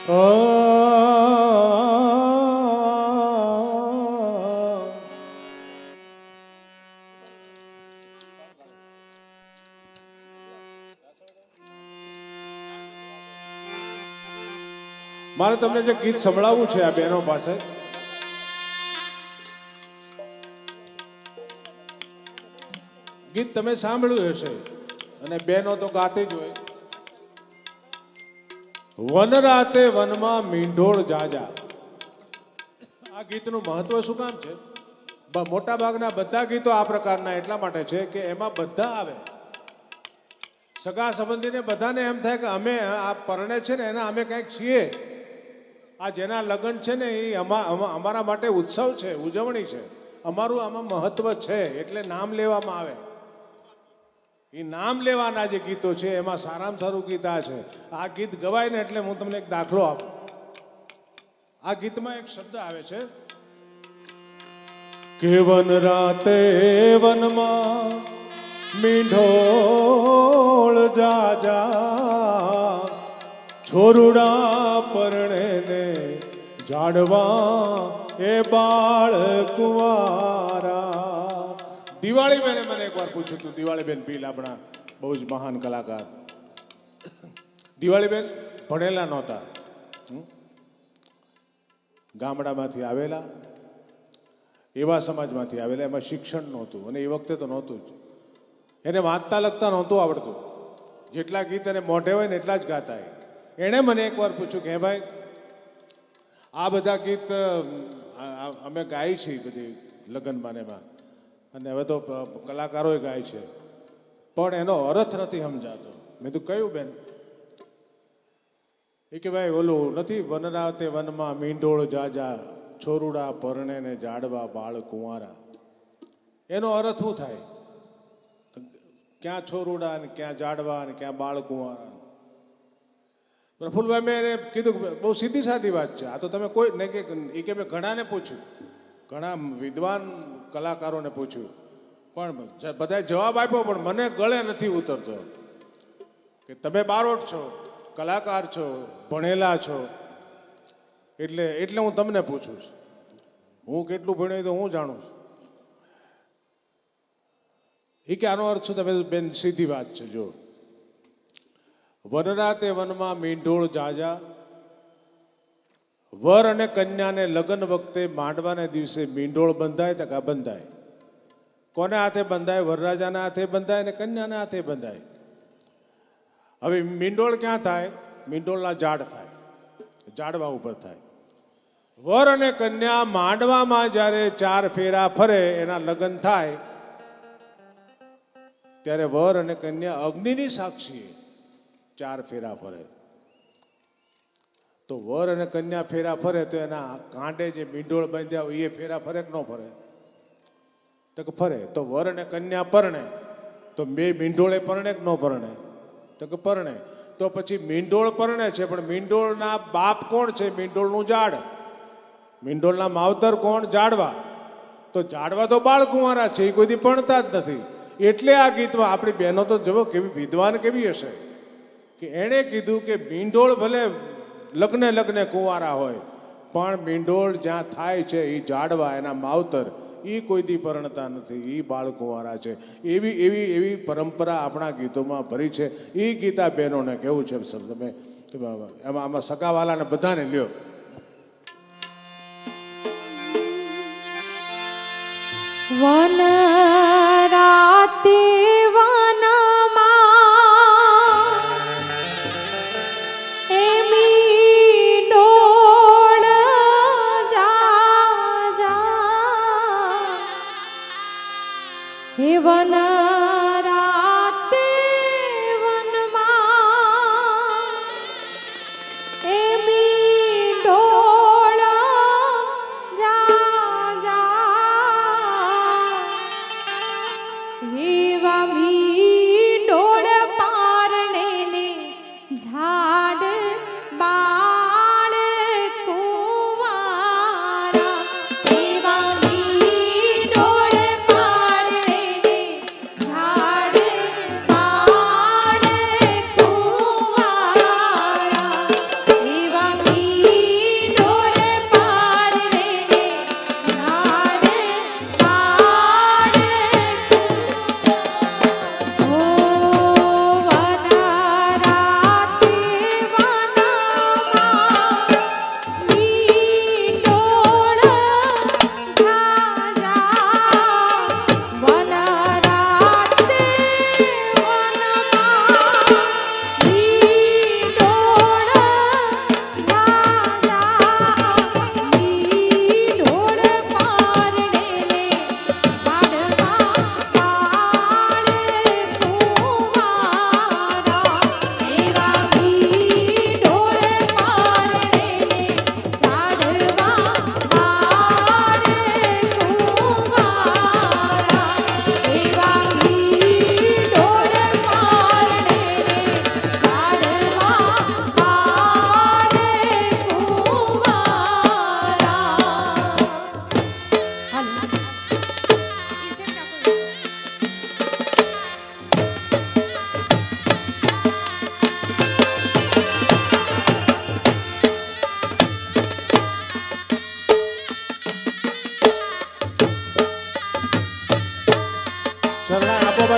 મારે તમને જે ગીત સંભળાવવું છે આ બહેનો પાસે, ગીત તમે સાંભળ્યું હશે અને બહેનો તો ગાતી જ હોય. વન રાતે વનમાં મીંઢોળ જાજા. આ ગીતનું મહત્વ શું કામ છે? મોટા ભાગના બધા ગીતો આ પ્રકારના એટલા માટે છે કે એમાં બધા આવે. સગા સંબંધીને બધાને એમ થાય કે અમે આ પરણે છે ને એના અમે કંઈક છીએ. આ જેના લગ્ન છે ને એ અમારા માટે ઉત્સવ છે, ઉજવણી છે, અમારું આમાં મહત્વ છે, એટલે નામ લેવામાં આવે. એ નામ લેવાના જે ગીતો છે એમાં સારામાં સારું ગીત આ છે. આ ગીત ગવાય ને એટલે હું તમને એક દાખલો આપું. આ ગીતમાં એક શબ્દ આવે છે કે વન રાતે વનમાં મીંઢોળ જાજા, છોરુડા પરણે ને ઝાડવા એ બાળ કુંવારા. દિવાળી બેને મને એકવાર પૂછ્યું હતું. દિવાળી બેન ભીલ આપણા બહુ જ મહાન કલાકાર. દિવાળી બેન ભણેલા નહોતા, ગામડામાંથી આવેલા, એવા સમાજમાંથી આવેલા, એમાં શિક્ષણ નહોતું અને એ વખતે તો નહોતું જ. એને વાંચતા લખતા નહોતું આવડતું. જેટલા ગીત એને મોઢે હોય ને એટલા જ ગાતા. એણે મને એકવાર પૂછ્યું કે હે ભાઈ, આ બધા ગીત અમે ગાઈ છીએ બધી લગ્નમાં એમાં, અને હવે તો કલાકારોય ગાય છે, પણ એનો અર્થ નથી સમજાતો. મેં તો કહ્યું બેન, એ કે ભાઈ ઓલું નથી વન રાતે વનમાં મીંઢોળ જાજા, છોરુડા પરણે ને ઝાડવા બાળ કુંવારા. એનો અર્થ શું થાય? ક્યાં છોરુડા ને ક્યાં ઝાડવા ને ક્યાં બાળ કુંવારા? પ્રફુલભાઈ મેં એને કીધું બહુ સીધી સાદી વાત છે આ તો. તમે કોઈ ને કે એ કે મેં ઘણાને પૂછ્યું, ઘણા વિદ્વાન કલાકારોને પૂછ્યું, પણ બધાએ જવાબ આપ્યો, પણ મને ગળે નથી ઉતરતો. કે તમે બારોટ છો, કલાકાર છો, ભણેલા છો, એટલે હું તમને પૂછું છું. હું કેટલું ભણ્યો તો હું જાણું છું. એ કે આનો અર્થ શું? તમે બેન સીધી વાત છે. જો વન રાતે વનમાં મીંઢોળ જાજા, વર અને કન્યાને લગ્ન વખતે માંડવાના દિવસે મીંઢોળ બંધાય તો કા બંધાય. કોને હાથે બંધાય? વરરાજાના હાથે બંધાય ને કન્યાના હાથે બંધાય. હવે મીંઢોળ ક્યાં થાય? મીંઢોળના ઝાડ થાય, ઝાડવા ઉપર થાય. વર અને કન્યા માંડવામાં જ્યારે 4 ફેરા ફરે, એના લગ્ન થાય, ત્યારે વર અને કન્યા અગ્નિની સાક્ષી 4 ફેરા ફરે. તો વર અને કન્યા ફેરા ફરે તો એના કાંડે જે મીંઢોળ બાંધ્યા હોય એ ફેરા ફરે કે ન ફરે? તો કે ફરે. તો વર અને કન્યા પરણે તો બે મીંઢોળે પરણે કે ન પરણે? તો કે પરણે. તો પછી મીંઢોળ પરણે છે, પણ મીંઢોળના બાપ કોણ છે? મીંઢોળનું ઝાડ. મીંઢોળના માવતર કોણ? ઝાડવા. તો ઝાડવા તો બાળ કુંવારા છે, એ કોઈથી પરણતા જ નથી. એટલે આ ગીતમાં આપણી બહેનો તો જુઓ કેવી વિદ્વાન કેવી હશે કે એણે કીધું કે મીંઢોળ ભલે લગ્ને કુંવારા હોય, પણ મીંઢોળ જ્યાં થાય છે એ ઝાડવા, એના માવતર, એ કોઈ દી પરણતા નથી, એ બાળ કુંવારા છે. એવી પરંપરા આપણા ગીતોમાં ભરી છે. એ ગીતા બહેનોને કેવું છે તમે આમાં સગાવાલાને બધાને લ્યો. વન રાતે વન રાતે વનમાં એ મીંઢોળ જાજા, એવા મીંઢોળ પારણે ને ઝાડ બાળ કુંવારા. એવા મીંઢોળ પારણે ને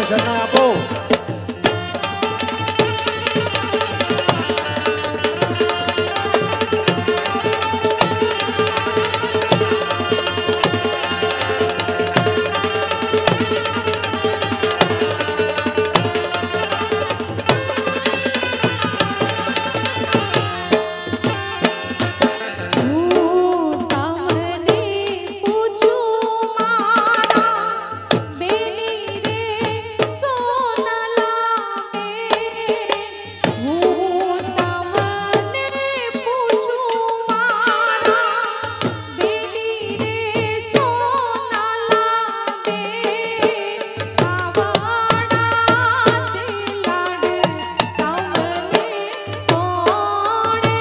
શરણાઈ આપો. હું તમને પૂછું મારા બેની રે સોનલા બેન હું તમને પૂછું મારા બેની રે સોનલા બેન આવાડા તે લાડ તમને કોણે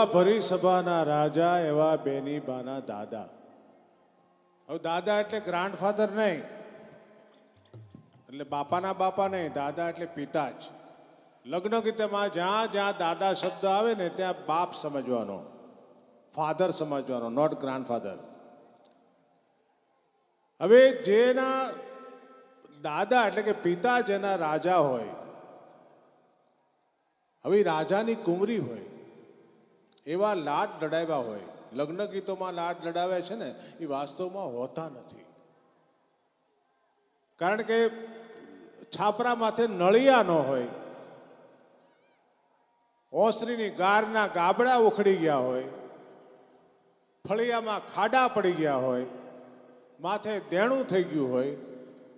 એવા ભરી સભાના રાજા, એવા બેની બાના દાદા. હવે દાદા એટલે ગ્રાન્ડફાધર નહીં, એટલે બાપાના બાપા નહીં, દાદા એટલે પિતા જ. લગ્ન ગીતમાં જ્યાં જ્યાં દાદા શબ્દ આવે ને ત્યાં બાપ સમજવાનો, ફાધર સમજવાનો, નોટ ગ્રાન્ડફાધર. હવે જેના દાદા એટલે કે પિતા જેના રાજા હોય, હવે રાજાની કુંવરી હોય, એવા લાડ લડાવ્યા હોય. લગ્ન ગીતોમાં લાડ લડાવ્યા છે ને એ વાસ્તવમાં હોતા નથી. કારણ કે છાપરા માથે નળિયા ન હોય, ઓસરીની ગારના ગાબડા ઉખડી ગયા હોય, ફળિયામાં ખાડા પડી ગયા હોય, માથે દેણું થઈ ગયું હોય.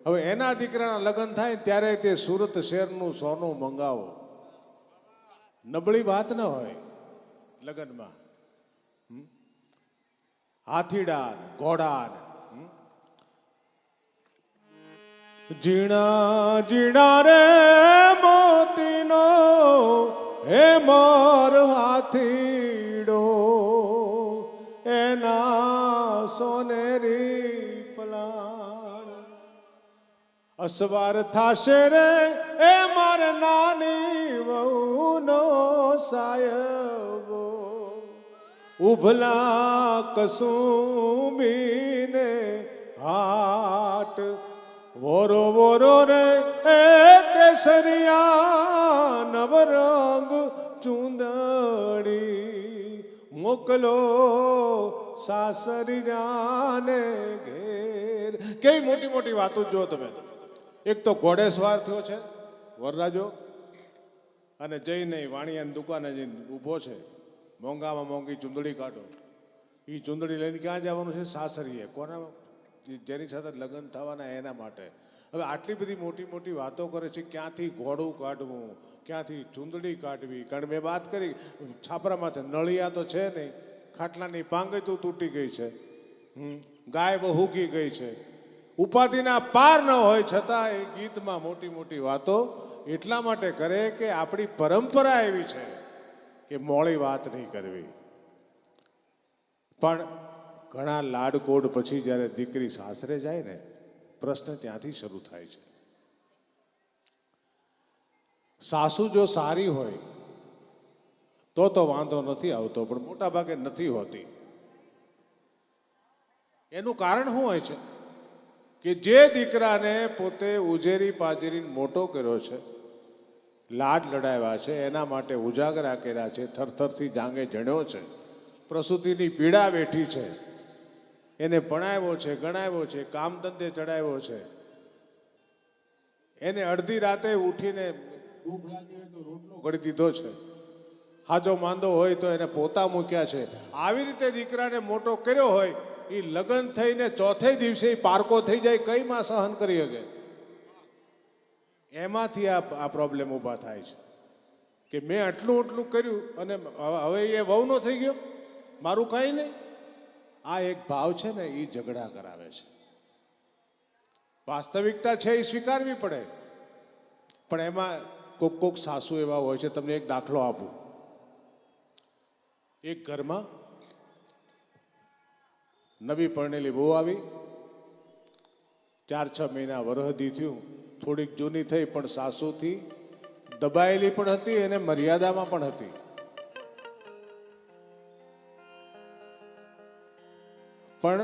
હવે એના દીકરાના લગ્ન થાય ત્યારે તે સુરત શહેરનું સોનું મંગાવો. નબળી વાત ન હોય લગ્નમાં. હાથીડા ઘોડા, ઝીણા ઝીણા રે મોતીનો હે મોર હાથીડો, એના સોનેરી પલાણ અસવાર થાશે રે એ માર નાની વહુનો સાયબો, ઉભલા કસુંબીને હાટ વોરો વોરો રે એ કેસરિયા નવરંગ ચૂંદડી, મોકલો સાસરિયાને ઘેર. કેવી મોટી મોટી વાતો જો તમે. એક તો ઘોડેસવાર થયો છે વરરાજો, અને જઈને વાણિયાની દુકાને જઈને ઊભો છે. મોંઘામાં મોંઘી ચૂંદડી કાઢો. એ ચૂંદડી લઈને ક્યાં જવાનું છે? સાસરીએ. કોના? જેની સાથે લગ્ન થવાના એના માટે. હવે આટલી બધી મોટી મોટી વાતો કરે છે. ક્યાંથી ઘોડું કાઢવું, ક્યાંથી ચૂંદડી કાઢવી. કારણ મેં વાત કરી છાપરામાંથી નળિયા તો છે નહીં, ખાટલાની પાંગતું તૂટી ગઈ છે, ગાય બહુકી ગઈ છે, ઉપાધિના પાર ન હોય છતાં એ ગીતમાં મોટી મોટી વાતો એટલા માટે કરે કે આપણી પરંપરા એવી છે કે મોડી વાત નહીં કરવી. પણ ઘણા લાડકોડ પછી જ્યારે દીકરી સાસરે જાય ને, પ્રશ્ન ત્યાંથી શરૂ થાય છે. સાસુ જો સારી હોય તો વાંધો નથી આવતો, પણ મોટા ભાગે નથી હોતી. એનું કારણ શું હોય છે કે જે દીકરાને પોતે ઉજેરી પાજેરી મોટો કર્યો છે, લાડ લડાવ્યા છે, એના માટે ઉજાગરા કર્યા છે, થરથરથી જાંગે જણ્યો છે, પ્રસૂતિની પીડા વેઠી છે, એને ભણાવ્યો છે, ગણાવ્યો છે, કામ ધંધે ચડાવ્યો છે, એને અડધી રાતે ઉઠીને ભૂખ લાગી હોય તો રોટલો ઘડી દીધો છે, હાજો માંદો હોય તો એને પોતા મૂક્યા છે. આવી રીતે દીકરાને મોટો કર્યો હોય, એ લગ્ન થઈને ચોથે દિવસે પારકો થઈ જાય, કઈ માં સહન કરી શકે? એમાંથી આ પ્રોબ્લેમ ઊભા થાય છે કે મેં આટલું કર્યું અને હવે એ વહુનો થઈ ગયો, મારું કાંઈ નહીં. આ એક ભાવ છે ને, એ ઝઘડા કરાવે છે. વાસ્તવિકતા છે એ સ્વીકારવી પડે, પણ એમાં કોક સાસુ એવા હોય છે. તમને એક દાખલો આપું. એક ઘરમાં નવી પરણેલી બહુ આવી, 4-6 મહિના વરહદી થયું, થોડીક જૂની થઈ, પણ સાસુથી દબાયેલી પણ હતી અને મર્યાદામાં પણ હતી. પણ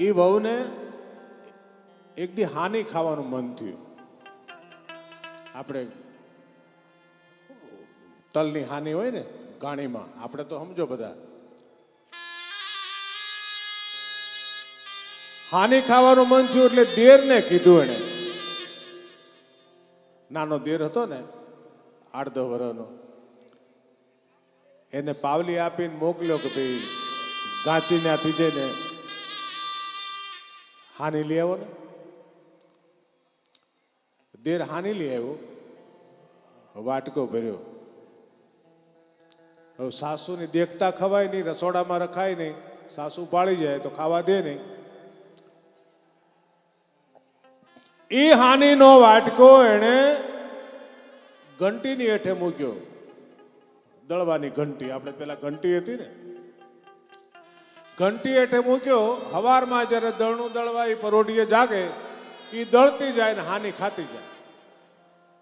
એ વહુને એક દી હાની ખાવાનું મન થયું. આપણે તલની હાની હોય ને ઘાણીમાં, આપણે તો સમજો બધા. હાની ખાવાનું મન થયું એટલે દેરને કીધું. એને નાનો દેર હતો ને, 8-10 વર્ષનો, એને પાવલી આપીને મોકલ્યો કે ભાઈ ગાંચી ત્યાંથી જઈને હાની લઈ આવો ને. દેર હાની લઈ આવ્યો, વાટકો ભર્યો. હવે સાસુની દેખતા ખવાય નહીં, રસોડામાં રખાય નહીં, સાસુ પાળી જાય તો ખાવા દે નહીં. એ હાનીનો વાટકો એને ઘંટીની હેઠે મૂક્યો. દળવાની ઘંટી, આપણે પેલા ઘંટી હતી ને, ઘંટી એટલે મૂક્યો, હવારમાં જ્યારે દળનું દળવા એ પરોઢીએ જાગે, એ દળતી જાય ને હાની ખાતી જાય.